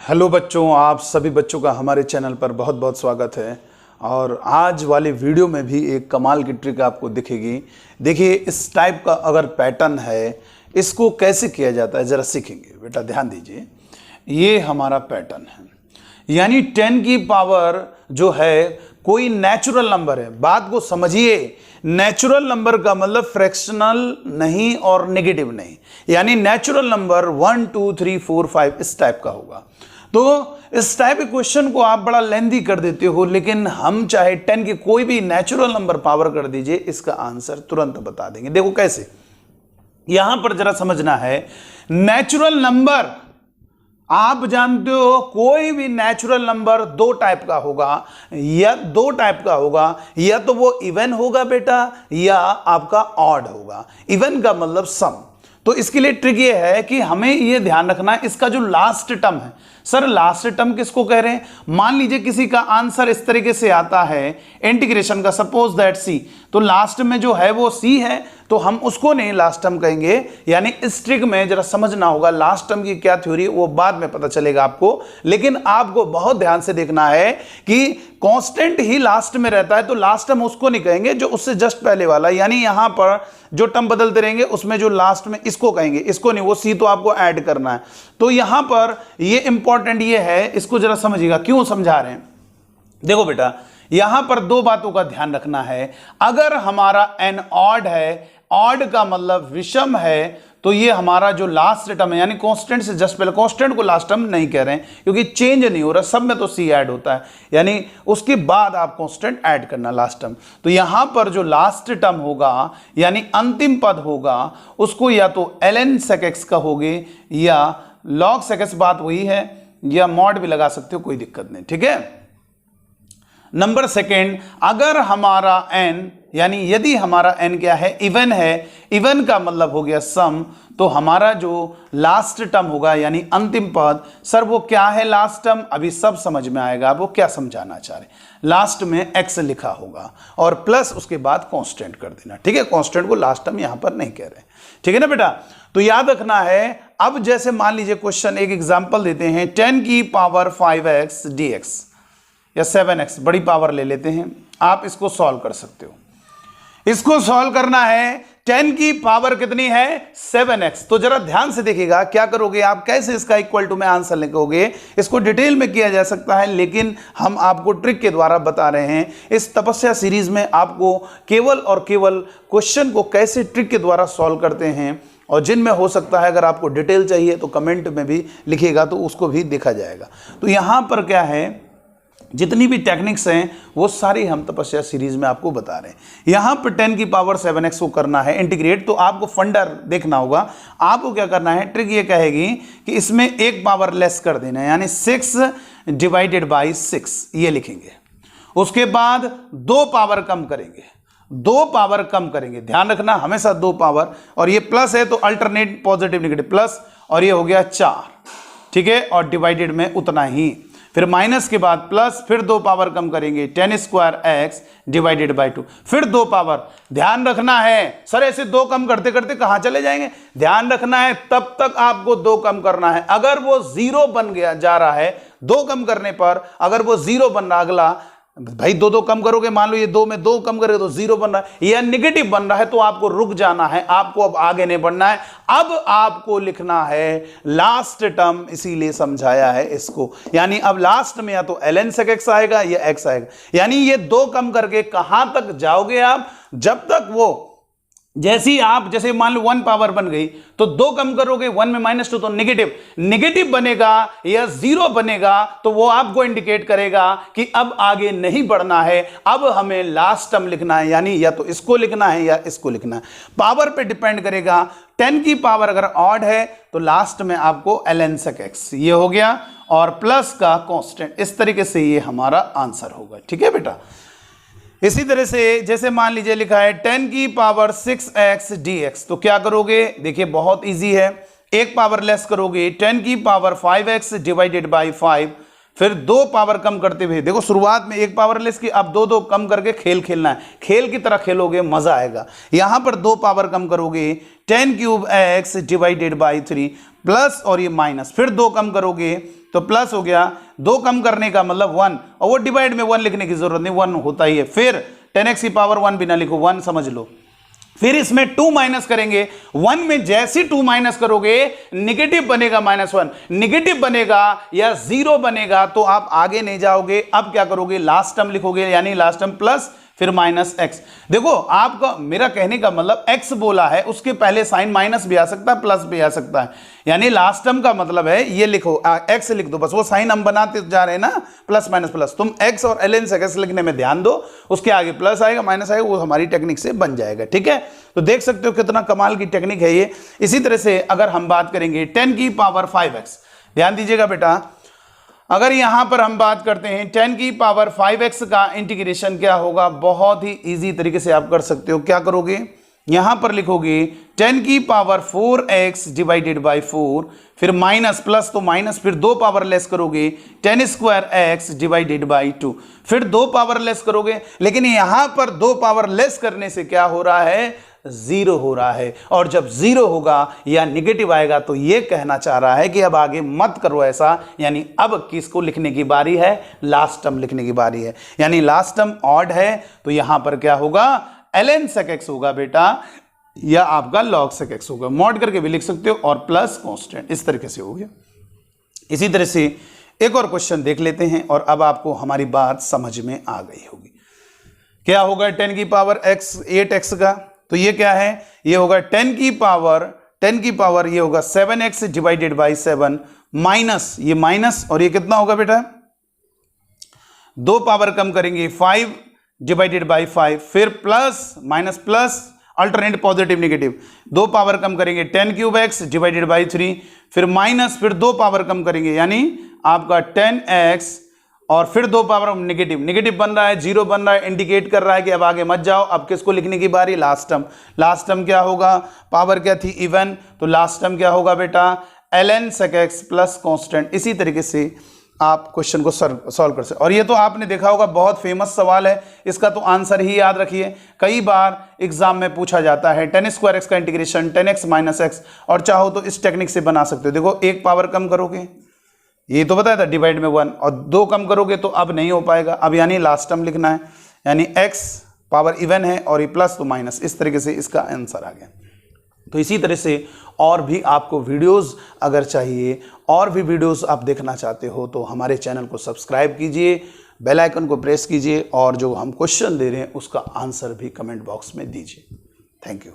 Hello बच्चों, आप सभी बच्चों का हमारे चैनल पर बहुत बहुत स्वागत है। और आज वाले वीडियो में भी एक कमाल की ट्रिक आपको दिखेगी। देखिए, इस टाइप का अगर पैटर्न है, इसको कैसे किया जाता है ज़रा सीखेंगे। बेटा ध्यान दीजिए, ये हमारा पैटर्न है, यानी 10 की पावर जो है कोई नेचुरल नंबर है। बात को समझिए, नेचुरल नंबर का मतलब फ्रैक्शनल नहीं और नेगेटिव नहीं, यानी नेचुरल नंबर 1 2 3 4 5 इस टाइप का होगा। तो इस टाइप के क्वेश्चन को आप बड़ा लेंदी कर देते हो, लेकिन हम चाहे 10 की कोई भी नेचुरल नंबर पावर कर दीजिए, इसका आंसर तुरंत बता देंगे। देखो कैसे, यहां पर जरा समझना है। नेचुरल नंबर आप जानते हो, कोई भी नेचुरल नंबर दो टाइप का होगा, या दो टाइप का होगा, या तो वो इवन होगा बेटा, या आपका ऑड होगा। इवन का मतलब सम। तो इसके लिए ट्रिक ये है कि हमें ये ध्यान रखना है, इसका जो लास्ट टर्म है, सर लास्ट टर्म किसको कह रहे हैं? मान लीजिए किसी का आंसर इस तरीके से आता है इंटीग्रेशन का, सपोज दैट सी, तो लास्ट में जो है वो सी है, तो हम उसको नहीं लास्ट टर्म कहेंगे। यानी इस ट्रिक में जरा समझना होगा, लास्ट टर्म की क्या थ्योरी वो बाद में पता चलेगा आपको, लेकिन आपको बहुत ध्यान से देखना है कि कांस्टेंट ही लास्ट में रहता है, तो लास्ट टर्म उसको नहीं कहेंगे जो उससे जस्ट पहले वाला, यानी यहां पर जो टर्म बदलते रहेंगे उसमें जो लास्ट में इसको कहेंगे, इसको नहीं, वो सी तो आपको ऐड करना है। तो यहां पर ये इंपॉर्टेंट ये है, इसको जरा समझिएगा क्यों समझा रहे हैं। देखो बेटा, यहां पर दो बातों का ध्यान रखना है। अगर हमारा एन ऑड है, ऑड का मतलब विषम है, तो ये हमारा जो लास्ट टर्म है, यानी कांस्टेंट से जस्ट पहले, कांस्टेंट को लास्ट टर्म नहीं कह रहे हैं क्योंकि चेंज नहीं हो रहा, सब में तो सी ऐड होता है, यानी उसके बाद आप कांस्टेंट ऐड करना लास्ट टर्म। तो यहां पर जो लास्ट टर्म होगा, यानी अंतिम पद होगा, उसको या तो ln sec x कहोगे या log sec x, बात वही है, या मॉड भी लगा सकते हो, कोई दिक्कत नहीं, ठीक है। नंबर सेकेंड, अगर हमारा n, यानी यदि हमारा n क्या है, इवन है, इवन का मतलब हो गया सम, तो हमारा जो लास्ट टर्म होगा यानी अंतिम पद, सर वो क्या है लास्ट टर्म, अभी सब समझ में आएगा वो क्या समझाना चाह रहे। लास्ट में x लिखा होगा और प्लस उसके बाद कांस्टेंट कर देना, ठीक है। कांस्टेंट को लास्ट टर्म यहां पर नहीं कह रहे, ठीक है ना बेटा। तो याद रखना है। अब जैसे मान लीजिए क्वेश्चन, एक एग्जांपल देते हैं, 10 की पावर 5x dx या 7x, बड़ी पावर ले लेते हैं, आप इसको सॉल्व कर सकते हो। इसको सॉल्व करना है, 10 की पावर कितनी है, 7x। तो जरा ध्यान से देखिएगा क्या करोगे आप, कैसे इसका इक्वल टू में आंसर लिखोगे। इसको डिटेल में किया जा सकता है, लेकिन हम आपको ट्रिक के द्वारा बता रहे हैं। इस तपस्या सीरीज में आपको केवल और केवल क्वेश्चन को कैसे ट्रिक के द्वारा सॉल्व करते हैं, और जिनमें हो सकता है अगर आपको डिटेल चाहिए तो कमेंट में भी लिखिएगा, तो उसको भी देखा जाएगा। तो यहां पर क्या है, जितनी भी टेक्निक्स हैं वो सारी हम तपस्या सीरीज में आपको बता रहे हैं। यहां पर 10 की पावर 7x को करना है इंटीग्रेट, तो आपको फंडा देखना होगा। आपको क्या करना है, ट्रिक ये कहेगी कि इसमें एक पावर लेस कर देना है, यानी 6 डिवाइडेड बाई 6 ये लिखेंगे। उसके बाद दो पावर कम करेंगे, दो पावर कम करेंगे, ध्यान रखना हमेशा दो पावर, और ये प्लस है तो अल्टरनेट पॉजिटिव नेगेटिव प्लस, और ये हो गया 4, ठीक है, और डिवाइडेड में उतना ही। फिर माइनस के बाद प्लस, फिर दो पावर कम करेंगे, 10 स्क्वायर x डिवाइडेड बाई 2, फिर दो पावर। ध्यान रखना है, सर ऐसे दो कम करते करते कहां चले जाएंगे, ध्यान रखना है, तब तक आपको दो कम करना है। अगर वो जीरो बन गया जा रहा है, दो कम करने पर अगर वो जीरो बन रहा, अगला भाई दो कम करोगे, मान लो ये दो में दो कम करोगे तो जीरो बन रहा है या निगेटिव बन रहा है, तो आपको रुक जाना है, आपको अब आगे नहीं बढ़ना है। अब आपको लिखना है लास्ट टर्म, इसीलिए समझाया है इसको, यानी अब लास्ट में या तो ln sec x आएगा या x आएगा, यानी ये दो कम करके कहां तक जाओगे आप, जब तक वो, जैसे मान लो 1 पावर बन गई तो दो कम करोगे, 1 में -2 तो नेगेटिव बनेगा या जीरो बनेगा, तो वो आपको इंडिकेट करेगा कि अब आगे नहीं बढ़ना है, अब हमें लास्ट टर्म लिखना है, यानी या तो इसको लिखना है या इसको लिखना है। पावर पे डिपेंड करेगा। 10 की पावर अगर ऑड है तो लास्ट में आपको ln sec x ये हो गया, और प्लस का कांस्टेंट, इस तरीके से ये हमारा आंसर होगा, ठीक है बेटा। इसी तरह से जैसे मान लीजिए लिखा है 10 की पावर 6x dx, तो क्या करोगे, देखिए बहुत इजी है, एक पावर लेस करोगे, 10 की पावर 5x डिवाइडेड बाई 5, फिर दो पावर कम करते हुए, देखो शुरुआत में एक पावर लेस की, अब दो कम करके खेल खेलना है, खेल की तरह खेलोगे मजा आएगा। यहां पर दो पावर कम करोगे, 10 cube x divided by 3 plus और ये माइनस, फिर दो कम करोगे तो प्लस हो गया, 2 कम करने का मतलब 1, और वो डिवाइड में 1 लिखने की जरूरत नहीं, 1 होता ही है। फिर 10x की पावर 1 बिना लिखो, 1 समझ लो। फिर इसमें 2 माइनस करेंगे, 1 में जैसे 2 माइनस करोगे निगेटिव बनेगा -1, निगेटिव बनेगा या 0 बनेगा तो आप आगे नहीं जाओगे। अब क्या करोगे, लास्ट टर्म लिखोगे, यानी लास्ट टर्म प्लस फिर -x। देखो आपका, मेरा कहने का मतलब x बोला है, उसके पहले साइन माइनस भी आ सकता है, प्लस भी आ सकता है, यानी लास्ट टर्म का मतलब है ये लिखो, x लिख दो बस, वो साइन हम बनाते जा रहे हैं ना, प्लस माइनस प्लस। तुम x और ln से x लिखने में ध्यान दो, उसके आगे प्लस आएगा माइनस आएगा, वो हमारी टेक्निक से बन जाएगा। ठीक है, तो देख सकते हो कितना कमाल की टेक्निक है ये। इसी तरह से अगर हम बात करेंगे 10 की पावर 5x, ध्यान दीजिएगा बेटा, अगर यहां पर हम बात करते हैं 10 की पावर 5x का इंटीग्रेशन क्या होगा, बहुत ही इजी तरीके से आप कर सकते हो। क्या करोगे, यहां पर लिखोगे 10 की पावर 4x डिवाइडेड बाय 4, फिर माइनस प्लस तो माइनस, फिर 2 पावर लेस करोगे 10 स्क्वायर x डिवाइडेड बाय 2, फिर 2 पावर लेस करोगे, लेकिन यहां पर 2 पावर लेस करने से क्या हो रहा है, 0 हो रहा है। और जब 0 होगा या निगेटिव आएगा तो ये कहना चाह रहा है कि अब आगे मत करो ऐसा, यानी अब किसको लिखने की बारी है, लास्ट टर्म लिखने की बारी है। यानी लास्ट टर्म ऑड है तो यहां पर क्या होगा, ln sec x होगा बेटा, या आपका log sec x होगा, मॉड करके भी लिख सकते हो, और प्लस कांस्टेंट, इस तरीके से हो गया। इसी तरह से एक और क्वेश्चन देख लेते हैं, और अब आपको हमारी बात समझ में आ गई होगी। क्या होगा 10 की पावर x 8x का, तो ये क्या है, ये होगा 10 की पावर ये होगा 7x डिवाइडेड बाई 7 माइनस, ये माइनस, और ये कितना होगा बेटा, 2 पावर कम करेंगे 5 डिवाइडेड बाई 5, फिर plus minus plus, alternate positive negative, 2 power कम करेंगे 10 क्यूब x डिवाइडेड बाई 3, फिर माइनस, फिर 2 पावर कम करेंगे, यानी आपका 10x, और फिर 2 पावर नेगेटिव, नेगेटिव बन रहा है, 0 बन रहा है, इंडिकेट कर रहा है कि अब आगे मत जाओ। अब किसको लिखने की बारी, लास्ट टर्म। लास्ट टर्म क्या होगा, पावर क्या थी, इवन, तो लास्ट टर्म क्या होगा बेटा, ln sec x plus constant. इसी तरीके से आप क्वेश्चन को सॉल्व कर सकते। और ये तो आपने देखा होगा, बहुत फेमस सवाल है, इसका तो आंसर ही याद रखिए, कई बार एग्जाम में पूछा जाता है। 10 स्क्वायर एक्स का इंटीग्रेशन 10x माइनस एक्स, और चाहो तो इस टेक्निक से बना सकते हो। देखो 1 पावर कम करोगे, ये तो बताया था डिवाइड में 1, और 2 कम करोगे तो अब नहीं हो पाएगा, अब यानी लास्ट टर्म लिखना है, यानी x पावर इवन है और ये प्लस तो माइनस, इस तरीके से इसका आंसर आ गया। तो इसी तरह से और भी आपको वीडियोस अगर चाहिए, और भी वीडियोस आप देखना चाहते हो, तो हमारे चैनल को सब्सक्राइब कीजिए, बेल आइकन को प्रेस कीजिए, और जो हम क्वेश्चन दे रहे हैं उसका आंसर भी कमेंट बॉक्स में दीजिए। Thank you.